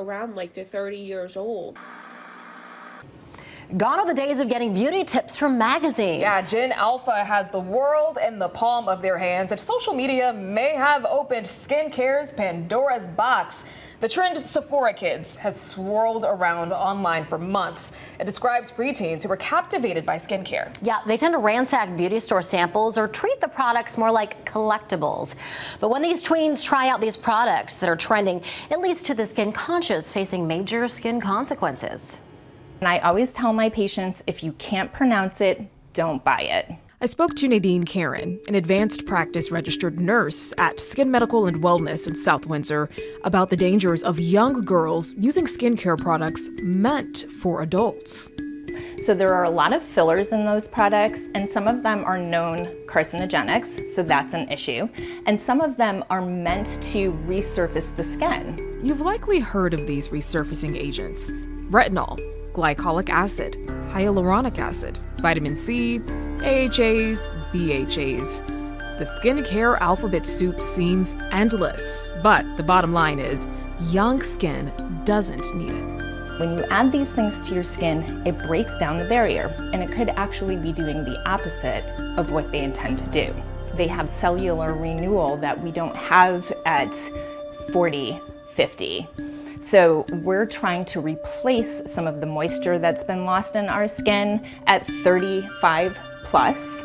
around like they're 30 years old. Gone are the days of getting beauty tips from magazines. Yeah, Gen Alpha has the world in the palm of their hands, and social media may have opened skincare's Pandora's box. The trend Sephora Kids has swirled around online for months. It describes preteens who are captivated by skincare. Yeah, they tend to ransack beauty store samples or treat the products more like collectibles. But when these tweens try out these products that are trending, it leads to the skin conscious facing major skin consequences. And I always tell my patients, if you can't pronounce it, don't buy it. I spoke to Nadine Karen, an advanced practice registered nurse at Skin Medical and Wellness in South Windsor, about the dangers of young girls using skincare products meant for adults. So there are a lot of fillers in those products, and some of them are known carcinogenics, so that's an issue. And some of them are meant to resurface the skin. You've likely heard of these resurfacing agents: retinol, glycolic acid, hyaluronic acid, vitamin C, AHAs, BHAs. The skincare alphabet soup seems endless, but the bottom line is young skin doesn't need it. When you add these things to your skin, it breaks down the barrier, and it could actually be doing the opposite of what they intend to do. They have cellular renewal that we don't have at 40, 50. So we're trying to replace some of the moisture that's been lost in our skin at 35 plus.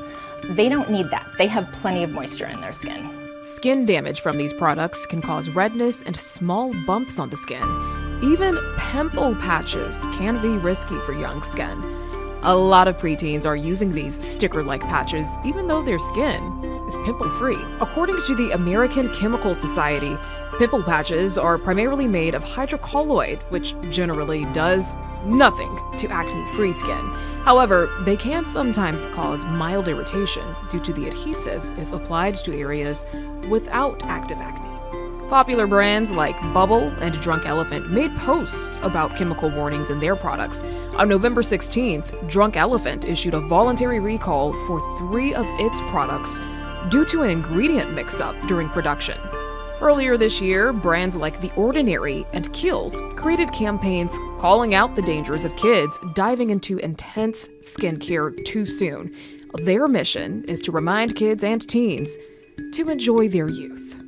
They don't need that. They have plenty of moisture in their skin. Skin damage from these products can cause redness and small bumps on the skin. Even pimple patches can be risky for young skin. A lot of preteens are using these sticker-like patches even though their skin is pimple-free. According to the American Chemical Society, pimple patches are primarily made of hydrocolloid, which generally does nothing to acne-free skin. However, they can sometimes cause mild irritation due to the adhesive if applied to areas without active acne. Popular brands like Bubble and Drunk Elephant made posts about chemical warnings in their products. On November 16th, Drunk Elephant issued a voluntary recall for 3 of its products due to an ingredient mix-up during production. Earlier this year, brands like The Ordinary and Kiehl's created campaigns calling out the dangers of kids diving into intense skincare too soon. Their mission is to remind kids and teens to enjoy their youth.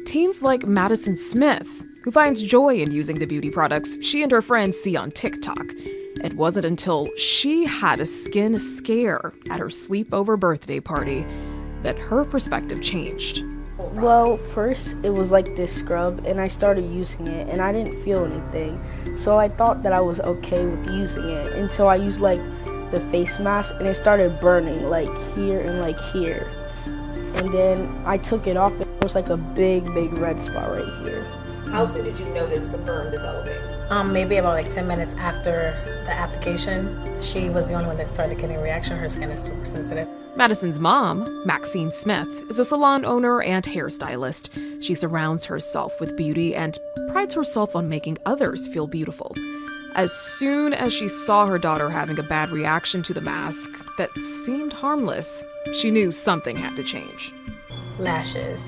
Teens like Madison Smith, who finds joy in using the beauty products she and her friends see on TikTok. It wasn't until she had a skin scare at her sleepover birthday party that her perspective changed. Well, first it was like this scrub, and I started using it, and I didn't feel anything. So I thought that I was okay with using it, and so I used like the face mask, and it started burning like here and like here. And then I took it off, and it was like a big red spot right here. How soon did you notice the burn developing? Maybe about like 10 minutes after the application. She was the only one that started getting a reaction. Her skin is super sensitive. Madison's mom, Maxine Smith, is a salon owner and hairstylist. She surrounds herself with beauty and prides herself on making others feel beautiful. As soon as she saw her daughter having a bad reaction to the mask that seemed harmless, she knew something had to change. Lashes,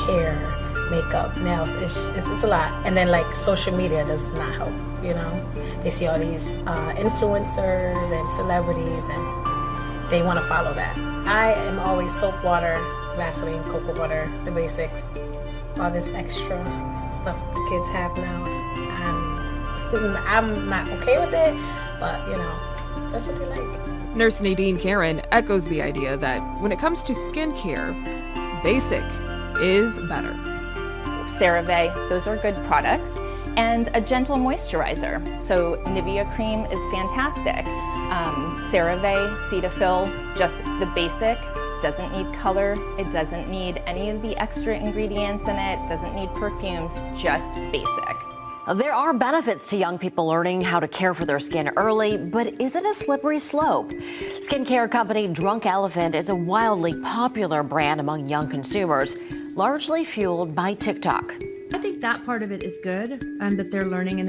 hair, makeup, nails, it's a lot. And then like social media does not help, you know? They see all these influencers and celebrities and they want to follow that. I am always soap water, Vaseline, cocoa butter, the basics. All this extra stuff the kids have now. I'm not okay with it, but you know, that's what they like. Nurse Nadine Karen echoes the idea that when it comes to skincare, basic is better. CeraVe, those are good products. And a gentle moisturizer. So Nivea cream is fantastic. CeraVe, Cetaphil, just the basic. Doesn't need color. It doesn't need any of the extra ingredients in it. Doesn't need perfumes, just basic. There are benefits to young people learning how to care for their skin early, but is it a slippery slope? Skincare company Drunk Elephant is a wildly popular brand among young consumers, largely fueled by TikTok. I think that part of it is good, that they're learning and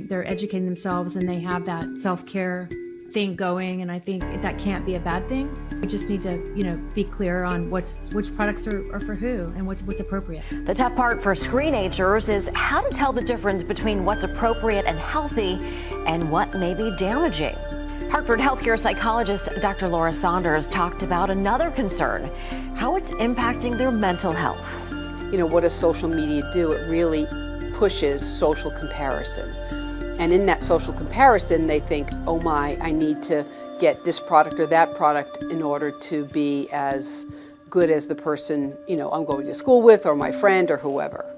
they're educating themselves and they have that self-care thing going, and I think that can't be a bad thing. We just need to, be clear on which products are for who and what's appropriate. The tough part for screenagers is how to tell the difference between what's appropriate and healthy and what may be damaging. Hartford healthcare psychologist Dr. Laura Saunders talked about another concern, how it's impacting their mental health. What does social media do? It really pushes social comparison. And in that social comparison, they think, oh my, I need to get this product or that product in order to be as good as the person, I'm going to school with, or my friend, or whoever.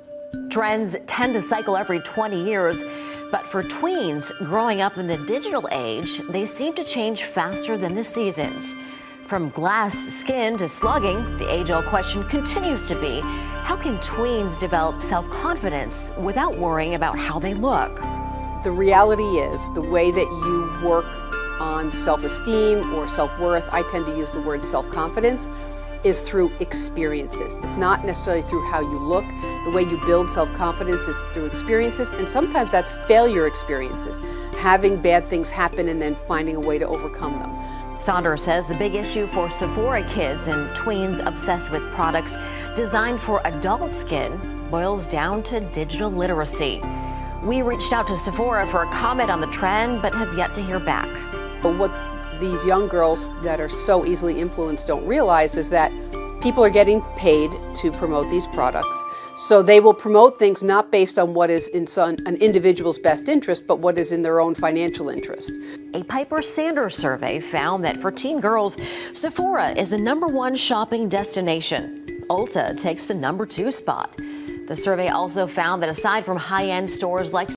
Trends tend to cycle every 20 years, but for tweens growing up in the digital age, they seem to change faster than the seasons. From glass skin to slugging, the age-old question continues to be, how can tweens develop self-confidence without worrying about how they look? The reality is the way that you work on self-esteem or self-worth, I tend to use the word self-confidence, is through experiences. It's not necessarily through how you look. The way you build self-confidence is through experiences, and sometimes that's failure experiences, having bad things happen and then finding a way to overcome them. Saunders says the big issue for Sephora kids and tweens obsessed with products designed for adult skin boils down to digital literacy. We reached out to Sephora for a comment on the trend, but have yet to hear back. But what these young girls that are so easily influenced don't realize is that people are getting paid to promote these products. So they will promote things not based on what is in an individual's best interest, but what is in their own financial interest. A Piper Sanders survey found that for teen girls, Sephora is the #1 shopping destination. Ulta takes the #2 spot. The survey also found that aside from high-end stores like